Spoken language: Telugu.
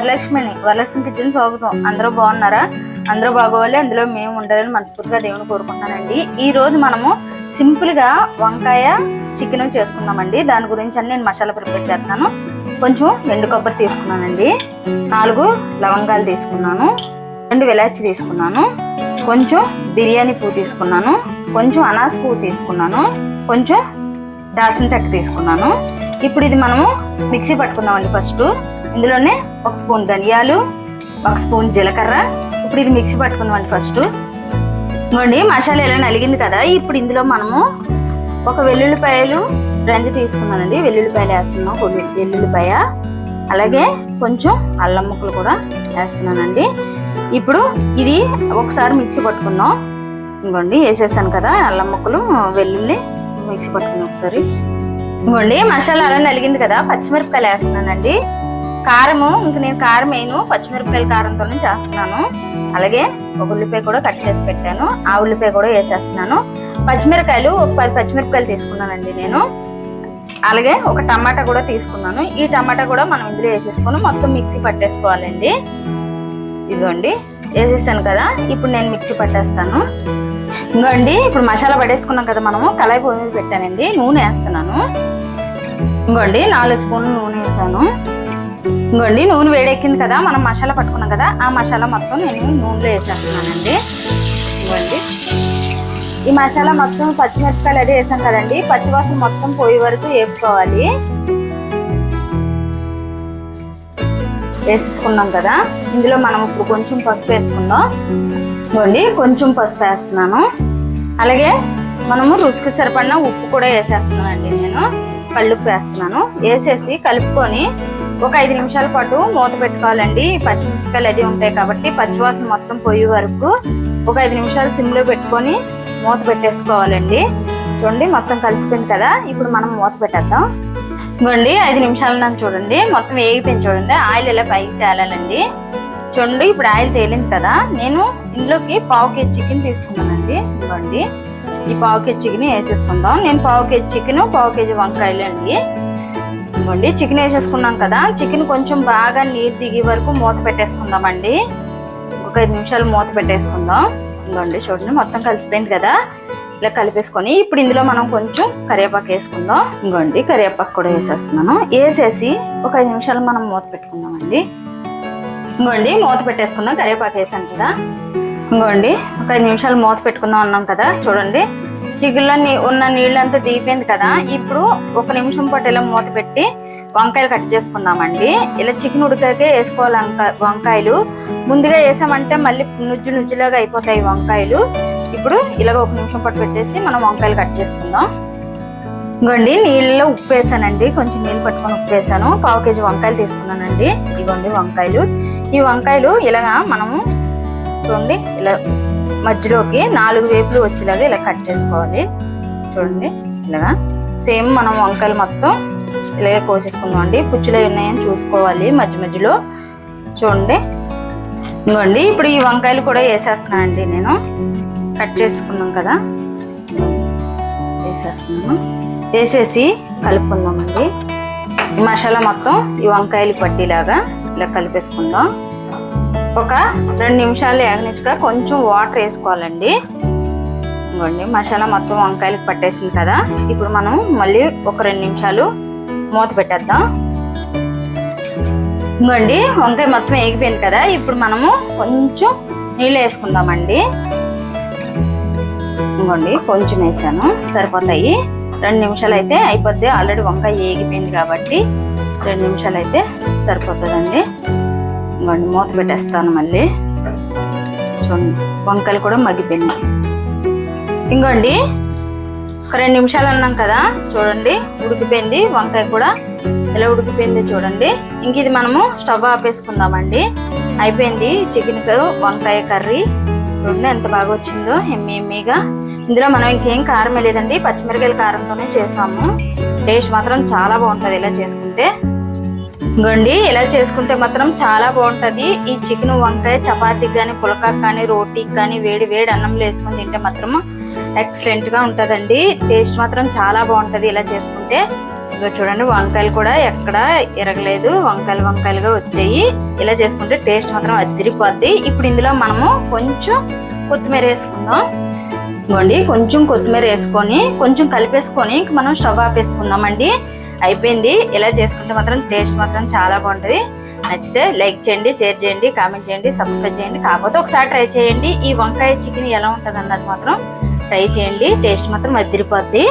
వరలక్ష్మి కిచెన్ స్వాగతం. అందరూ బాగున్నారా? అందరూ బాగోవాలి, అందులో మేము ఉండాలని మనస్ఫూర్తిగా దేవుని కోరుకుంటున్నానండి. ఈ రోజు మనము సింపుల్ గా వంకాయ చికెన్ చేసుకుందామండి. దాని గురించి అని నేను మసాలా ప్రిపేర్ చేస్తున్నాను. కొంచెం ఎండు కొబ్బరి తీసుకున్నానండి, 4 లవంగాలు తీసుకున్నాను, 2 ఇలాచి తీసుకున్నాను, కొంచెం బిర్యానీ పువ్వు తీసుకున్నాను, కొంచెం అనాస పువ్వు తీసుకున్నాను, కొంచెం దాల్చిన చెక్క తీసుకున్నాను. ఇప్పుడు ఇది మనము మిక్సీ పట్టుకుందామండి. ఫస్ట్ ఇందులోనే 1 స్పూన్ ధనియాలు, 1 స్పూన్ జీలకర్ర. ఇప్పుడు ఇది మిక్సీ పట్టుకుందామండి. ఫస్ట్ ఇంకోండి మసాలా ఇలా నలిగింది కదా. ఇప్పుడు ఇందులో మనము 1 వెల్లుల్లిపాయలు రంజు తీసుకున్నానండి, వెల్లుల్లిపాయలు వేస్తున్నాం, వెల్లుల్లిపాయ, అలాగే కొంచెం అల్లం ముక్కలు కూడా వేస్తున్నానండి. ఇప్పుడు ఇది ఒకసారి మిక్సీ పట్టుకుందాం. ఇంకోండి వేసేసాను కదా అల్లం ముక్కలు, వెల్లుల్లి మిక్సీ పట్టుకుందాం ఒకసారి. ఇంకోండి మసాలా అలా నలిగింది కదా. పచ్చిమిరపకాయలు వేస్తున్నానండి. కారము ఇంక నేను కారం వేయను, పచ్చిమిరపకాయల కారంతోనే చేస్తున్నాను. అలాగే 1 ఉల్లిపాయ కూడా కట్ చేసి పెట్టాను, ఆ ఉల్లిపాయ కూడా వేసేస్తున్నాను. పచ్చిమిరపకాయలు 10 పచ్చిమిరపకాయలు తీసుకున్నానండి నేను. అలాగే 1 టమాటా కూడా తీసుకున్నాను. ఈ టమాటా కూడా మనం ఇందులో వేసేసుకొని మొత్తం మిక్సీ పట్టేసుకోవాలండి. ఇదిగోండి వేసేసాను కదా. ఇప్పుడు నేను మిక్సీ పట్టేస్తాను. ఇంకోండి ఇప్పుడు మసాలా పట్టేసుకున్నాం కదా, మనము కళాయి పొయ్యి మీద పెట్టానండి. నూనె వేస్తున్నాను. ఇంకోండి 4 స్పూన్లు నూనె వేసాను. ఇంకోండి నూనె వేడెక్కింది కదా, మనం మసాలా పట్టుకున్నాం కదా, ఆ మసాలా మొత్తం నేను నూనెలో వేసేస్తున్నానండి. ఇంకోండి ఈ మసాలా మొత్తం పచ్చిమిరపకాయలు అది వేసాం కదండి, పచ్చివాసన మొత్తం పోయే వరకు వేపుకోవాలి. వేసేసుకున్నాం కదా. ఇందులో మనం ఇప్పుడు కొంచెం పసుపు వేసుకుందాం. ఇంకోండి కొంచెం పసుపు వేస్తున్నాను. అలాగే మనము రుచికి సరిపడిన ఉప్పు కూడా వేసేస్తున్నానండి. నేను కళ్ళుప్పు వేస్తున్నాను. వేసేసి కలుపుకొని ఒక 5 నిమిషాల పాటు మూత పెట్టుకోవాలండి. పచ్చిమిరపకాయలు అది ఉంటాయి కాబట్టి పచ్చివాసన మొత్తం పోయే వరకు ఒక 5 నిమిషాలు సిమ్లో పెట్టుకొని మూత పెట్టేసుకోవాలండి. చూడండి మొత్తం కలిసిపోయింది కదా. ఇప్పుడు మనం మూత పెట్టేద్దాం. ఇంకోండి 5 నిమిషాలు నాకు చూడండి మొత్తం వేగిపోయింది. చూడండి ఆయిల్ ఇలా పైకి తేలాలండి. చూడండి ఇప్పుడు ఆయిల్ తేలింది కదా. నేను ఇందులోకి 1/2 కేజీ చికెన్ తీసుకున్నానండి. ఇవ్వండి ఈ 1/2 కేజీ చికెన్ వేసేసుకుందాం. నేను 1/2 కేజీ చికెన్, 1/2 కేజీ వంకాయలు అండి. ఇవ్వండి చికెన్ వేసేసుకున్నాం కదా. చికెన్ కొంచెం బాగా నీరు దిగే వరకు మూత పెట్టేసుకుందామండి. ఒక 5 నిమిషాలు మూత పెట్టేసుకుందాం. ఇవ్వండి చూడండి మొత్తం కలిసిపోయింది కదా. ఇలా కలిపేసుకొని ఇప్పుడు ఇందులో మనం కొంచెం కరివేపాకు వేసుకుందాం. ఇంకోండి కరివేపాకు కూడా వేసేస్తున్నాను. వేసేసి ఒక 5 నిమిషాలు మనం మూత పెట్టుకుందామండి. ఇంకోండి మూత పెట్టేసుకుందాం. కరివేపాకు వేసాను కదా. ఇంకోండి ఒక 5 నిమిషాలు మూత పెట్టుకుందాం అన్నాం కదా. చూడండి చిగుల్లో ఉన్న నీళ్ళంతా దిగిపోయింది కదా. ఇప్పుడు 1 నిమిషం పాటు ఇలా మూత పెట్టి వంకాయలు కట్ చేసుకుందామండి. ఇలా చికెన్ ఉడికాకే వేసుకోవాలి వంకాయలు. ముందుగా వేసామంటే మళ్ళీ నుజ్జులాగా అయిపోతాయి వంకాయలు. ఇప్పుడు ఇలాగ 1 నిమిషం పాటు పెట్టేసి మనం వంకాయలు కట్ చేసుకుందాం. ఇంకోండి నీళ్ళలో ఉప్పు వేసానండి, కొంచెం నీళ్ళు పట్టుకొని ఉప్పు వేసాను. 1/2 కేజీ వంకాయలు తీసుకున్నానండి. ఇవ్వండి వంకాయలు. ఈ వంకాయలు ఇలాగా మనము చూడండి ఇలా మధ్యలోకి 4 వేపులు వచ్చేలాగా ఇలా కట్ చేసుకోవాలి. చూడండి ఇలాగా సేమ్ మనం వంకాయలు మొత్తం ఇలాగే కోసేసుకుందాం అండి. పుచ్చులు ఉన్నాయని చూసుకోవాలి మధ్య మధ్యలో. చూడండి ఇంకోండి ఇప్పుడు ఈ వంకాయలు కూడా వేసేస్తున్నానండి. నేను కట్ చేసుకున్నాం కదా, వేసేస్తున్నాను. వేసేసి కలుపుకుందామండి. ఈ మసాలా మొత్తం ఈ వంకాయలు పట్టేలాగా ఇలా కలిపేసుకుందాం. ఒక 2 నిమిషాలు ఏగనిచ్చుగా కొంచెం వాటర్ వేసుకోవాలండి. ఇంకోండి మసాలా మొత్తం వంకాయలకు పట్టేసింది కదా. ఇప్పుడు మనం మళ్ళీ ఒక 2 నిమిషాలు మూత పెట్టేద్దాం. ఇంకోండి వంకాయ మొత్తం వేగిపోయింది కదా. ఇప్పుడు మనము కొంచెం నీళ్ళు వేసుకుందామండి. ఇంకోండి కొంచెం వేసాను, సరిపోతాయి. 2 నిమిషాలు అయితే అయిపోద్ది. ఆల్రెడీ వంకాయ వేగిపోయింది కాబట్టి 2 నిమిషాలు అయితే సరిపోతుందండి. ఇంకోండి మూత పెట్టేస్తాను మళ్ళీ. చూడండి వంకాయలు కూడా మగ్గిపోయింది. ఇంకోండి ఒక 2 నిమిషాలు అన్నాం కదా. చూడండి ఉడికిపోయింది వంకాయ కూడా, ఎలా ఉడికిపోయింది చూడండి. ఇంక ఇది మనము స్టవ్ ఆపేసుకుందామండి. అయిపోయింది చికెన్ వంకాయ కర్రీ. చూడండి ఎంత బాగా వచ్చిందో ఎమ్మీగా. ఇందులో మనం ఇంకేం కారం లేదండి, పచ్చిమిరపకాయల కారంతోనే చేసాము. టేస్ట్ మాత్రం చాలా బాగుంటుంది ఇలా చేసుకుంటే. ఇంకోండి ఇలా చేసుకుంటే మాత్రం చాలా బాగుంటుంది. ఈ చికెన్ వంకాయ చపాతీకి కానీ, పులకాకి కానీ, రోటీకి కానీ వేడి వేడి అన్నంలో వేసుకొని తింటే మాత్రం ఎక్సలెంట్గా ఉంటుందండి. టేస్ట్ మాత్రం చాలా బాగుంటుంది ఇలా చేసుకుంటే. ఇక చూడండి వంకాయలు కూడా ఎక్కడ ఎరగలేదు, వంకాయలుగా వచ్చాయి. ఇలా చేసుకుంటే టేస్ట్ మాత్రం అదిరిపోద్ది. ఇప్పుడు ఇందులో మనము కొంచెం కొత్తిమీర వేసుకుందాం. ఇవ్వండి కొంచెం కొత్తిమీర వేసుకొని కొంచెం కలిపేసుకొని మనం స్టవ్ ఆపేసుకుందామండి. అయిపోయింది. ఇలా చేసుకుంటే మాత్రం టేస్ట్ మాత్రం చాలా బాగుంటుంది. నచ్చితే లైక్ చేయండి, షేర్ చేయండి, కామెంట్ చేయండి, సబ్స్క్రైబ్ చేయండి. కాకపోతే ఒకసారి ట్రై చేయండి. ఈ వంకాయ చికెన్ ఎలా ఉంటుంది అన్నది మాత్రం ట్రై చేయండి. టేస్ట్ మాత్రం అదిరిపోద్ది.